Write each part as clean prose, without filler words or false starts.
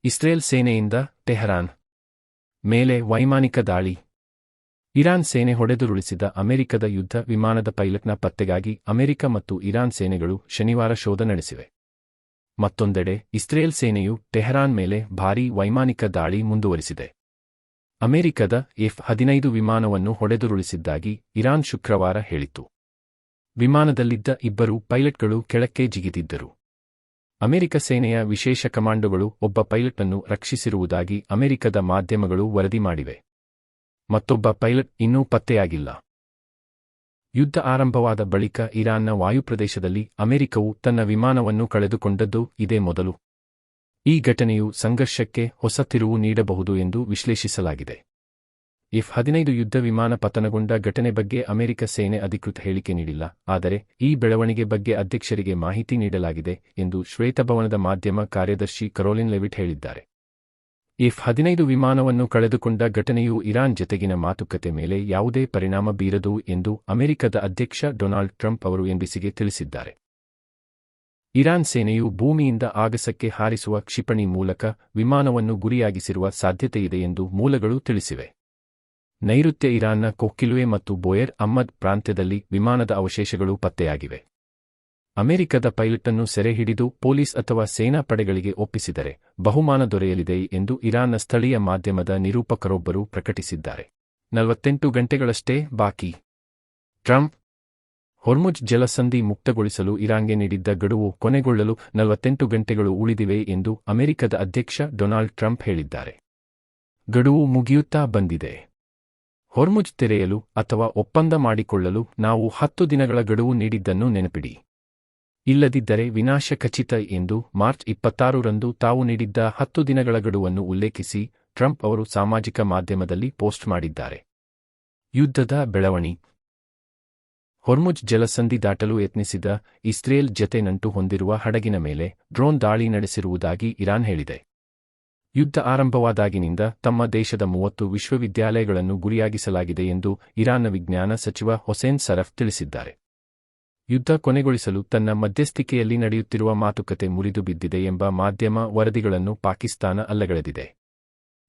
Israel ಸೇನೆಯಿಂದ Tehran ಮೇಲೆ ವೈಮಾನಿಕ ದಾಳಿ. ಇರಾನ್ ಸೇನೆ ಹೊಡೆದುರುಳಿಸಿದ ಅಮೆರಿಕದ ಯುದ್ಧ ವಿಮಾನದ ಪೈಲಟ್ನ ಪತ್ತೆಗಾಗಿ ಅಮೆರಿಕ ಮತ್ತು ಇರಾನ್ ಸೇನೆಗಳು ಶನಿವಾರ ಶೋಧ ನಡೆಸಿವೆ. ಮತ್ತೊಂದೆಡೆ ಇಸ್ರೇಲ್ ಸೇನೆಯು ಟೆಹರಾನ್ ಮೇಲೆ ಭಾರೀ ವೈಮಾನಿಕ ದಾಳಿ ಮುಂದುವರಿಸಿದೆ. ಅಮೆರಿಕದ F-15 ವಿಮಾನವನ್ನು ಹೊಡೆದುರುಳಿಸಿದ್ದಾಗಿ ಇರಾನ್ ಶುಕ್ರವಾರ ಹೇಳಿತು. ವಿಮಾನದಲ್ಲಿದ್ದ ಇಬ್ಬರು ಪೈಲಟ್ಗಳು ಕೆಳಕ್ಕೆ ಜಿಗಿದಿದ್ದರು. ಅಮೆರಿಕ ಸೇನೆಯ ವಿಶೇಷ ಕಮಾಂಡೋಗಳು ಒಬ್ಬ ಪೈಲಟ್ನನ್ನು ರಕ್ಷಿಸಿರುವುದಾಗಿ ಅಮೆರಿಕದ ಮಾಧ್ಯಮಗಳು ವರದಿ ಮಾಡಿವೆ. ಮತ್ತೊಬ್ಬ ಪೈಲಟ್ ಇನ್ನೂ ಪತ್ತೆಯಾಗಿಲ್ಲ. ಯುದ್ಧ ಆರಂಭವಾದ ಬಳಿಕ ಇರಾನ್ನ ವಾಯುಪ್ರದೇಶದಲ್ಲಿ ಅಮೆರಿಕವು ತನ್ನ ವಿಮಾನವನ್ನು ಕಳೆದುಕೊಂಡದ್ದು ಇದೇ ಮೊದಲು. ಈ ಘಟನೆಯು ಸಂಘರ್ಷಕ್ಕೆ ಹೊಸ ತಿರುವು ನೀಡಬಹುದು ಎಂದು ವಿಶ್ಲೇಷಿಸಲಾಗಿದೆ. F-15 ಯುದ್ಧ ವಿಮಾನ ಪತನಗೊಂಡ ಘಟನೆ ಬಗ್ಗೆ ಅಮೆರಿಕ ಸೇನೆ ಅಧಿಕೃತ ಹೇಳಿಕೆ ನೀಡಿಲ್ಲ. ಆದರೆ ಈ ಬೆಳವಣಿಗೆ ಬಗ್ಗೆ ಅಧ್ಯಕ್ಷರಿಗೆ ಮಾಹಿತಿ ನೀಡಲಾಗಿದೆ ಎಂದು ಶ್ವೇತಭವನದ ಮಾಧ್ಯಮ ಕಾರ್ಯದರ್ಶಿ ಕರೋಲಿನ್ ಲೆವಿಟ್ ಹೇಳಿದ್ದಾರೆ. F-15 ವಿಮಾನವನ್ನು ಕಳೆದುಕೊಂಡ ಘಟನೆಯು ಇರಾನ್ ಜತೆಗಿನ ಮಾತುಕತೆ ಮೇಲೆ ಯಾವುದೇ ಪರಿಣಾಮ ಬೀರದು ಎಂದು ಅಮೆರಿಕದ ಅಧ್ಯಕ್ಷ ಡೊನಾಲ್ಡ್ ಟ್ರಂಪ್ ಅವರು NBCಗೆ ತಿಳಿಸಿದ್ದಾರೆ. ಇರಾನ್ ಸೇನೆಯು ಭೂಮಿಯಿಂದ ಆಗಸಕ್ಕೆ ಹಾರಿಸುವ ಕ್ಷಿಪಣಿ ಮೂಲಕ ವಿಮಾನವನ್ನು ಗುರಿಯಾಗಿಸಿರುವ ಸಾಧ್ಯತೆಯಿದೆ ಎಂದು ಮೂಲಗಳು ತಿಳಿಸಿವೆ. ನೈಋತ್ಯ ಇರಾನ್ನ ಕೊಕ್ಕಿಲುವೆ ಮತ್ತು ಬೋಯರ್ ಅಹ್ಮದ್ ಪ್ರಾಂತ್ಯದಲ್ಲಿ ವಿಮಾನದ ಅವಶೇಷಗಳು ಪತ್ತೆಯಾಗಿವೆ. ಅಮೆರಿಕದ ಪೈಲಟನ್ನು ಸೆರೆಹಿಡಿದು ಪೊಲೀಸ್ ಅಥವಾ ಸೇನಾ ಪಡೆಗಳಿಗೆ ಒಪ್ಪಿಸಿದರೆ ಬಹುಮಾನ ದೊರೆಯಲಿದೆ ಎಂದು ಇರಾನ್ನ ಸ್ಥಳೀಯ ಮಾಧ್ಯಮದ ನಿರೂಪಕರೊಬ್ಬರು ಪ್ರಕಟಿಸಿದ್ದಾರೆ. 48 ಗಂಟೆಗಳಷ್ಟೇ ಬಾಕಿ. ಟ್ರಂಪ್ ಹೊರ್ಮುಜ್ ಜಲಸಂಧಿ ಮುಕ್ತಗೊಳಿಸಲು ಇರಾನ್ಗೆ ನೀಡಿದ್ದ ಗಡುವು ಕೊನೆಗೊಳ್ಳಲು 48 ಗಂಟೆಗಳು ಉಳಿದಿವೆ ಎಂದು ಅಮೆರಿಕದ ಅಧ್ಯಕ್ಷ ಡೊನಾಲ್ಡ್ ಟ್ರಂಪ್ ಹೇಳಿದ್ದಾರೆ. ಗಡುವು ಮುಗಿಯುತ್ತಾ ಬಂದಿದೆ. ಹೊರ್ಮುಜ್ ತೆರೆಯಲು ಅಥವಾ ಒಪ್ಪಂದ ಮಾಡಿಕೊಳ್ಳಲು ನಾವು 10 ದಿನಗಳ ಗಡುವು ನೀಡಿದ್ದನ್ನು ನೆನಪಿಡಿ. ಇಲ್ಲದಿದ್ದರೆ ವಿನಾಶ ಖಚಿತ ಎಂದು ಮಾರ್ಚ್ 26ರಂದು ತಾವು ನೀಡಿದ್ದ 10 ದಿನಗಳ ಗಡುವನ್ನು ಉಲ್ಲೇಖಿಸಿ ಟ್ರಂಪ್ ಅವರು ಸಾಮಾಜಿಕ ಮಾಧ್ಯಮದಲ್ಲಿ ಪೋಸ್ಟ್ ಮಾಡಿದ್ದಾರೆ. ಯುದ್ಧದ ಬೆಳವಣಿಗೆ. ಹೊರ್ಮುಜ್ ಜಲಸಂಧಿ ದಾಟಲು ಯತ್ನಿಸಿದ ಇಸ್ರೇಲ್ ಜತೆ ನಂಟು ಹೊಂದಿರುವ ಹಡಗಿನ ಮೇಲೆ ಡ್ರೋನ್ ದಾಳಿ ನಡೆಸಿರುವುದಾಗಿ ಇರಾನ್ ಹೇಳಿದೆ. ಯುದ್ಧ ಆರಂಭವಾದಾಗಿನಿಂದ ತಮ್ಮ ದೇಶದ 30 ವಿಶ್ವವಿದ್ಯಾಲಯಗಳನ್ನು ಗುರಿಯಾಗಿಸಲಾಗಿದೆ ಎಂದು ಇರಾನ್ನ ವಿಜ್ಞಾನ ಸಚಿವ ಹೊಸೇನ್ ಸರಫ್ ತಿಳಿಸಿದ್ದಾರೆ. ಯುದ್ಧ ಕೊನೆಗೊಳಿಸಲು ತನ್ನ ಮಧ್ಯಸ್ಥಿಕೆಯಲ್ಲಿ ನಡೆಯುತ್ತಿರುವ ಮಾತುಕತೆ ಮುರಿದು ಬಿದ್ದಿದೆ ಎಂಬ ಮಾಧ್ಯಮ ವರದಿಗಳನ್ನು ಪಾಕಿಸ್ತಾನ ಅಲ್ಲಗಳೆದಿದೆ.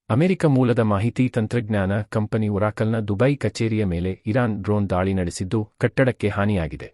ಅಮೆರಿಕ ಮೂಲದ ಮಾಹಿತಿ ತಂತ್ರಜ್ಞಾನ ಕಂಪನಿ ಒರಾಕಲ್ನ ದುಬೈ ಕಚೇರಿಯ ಮೇಲೆ ಇರಾನ್ ಡ್ರೋನ್ ದಾಳಿ ನಡೆಸಿದ್ದು ಕಟ್ಟಡಕ್ಕೆ ಹಾನಿಯಾಗಿದೆ.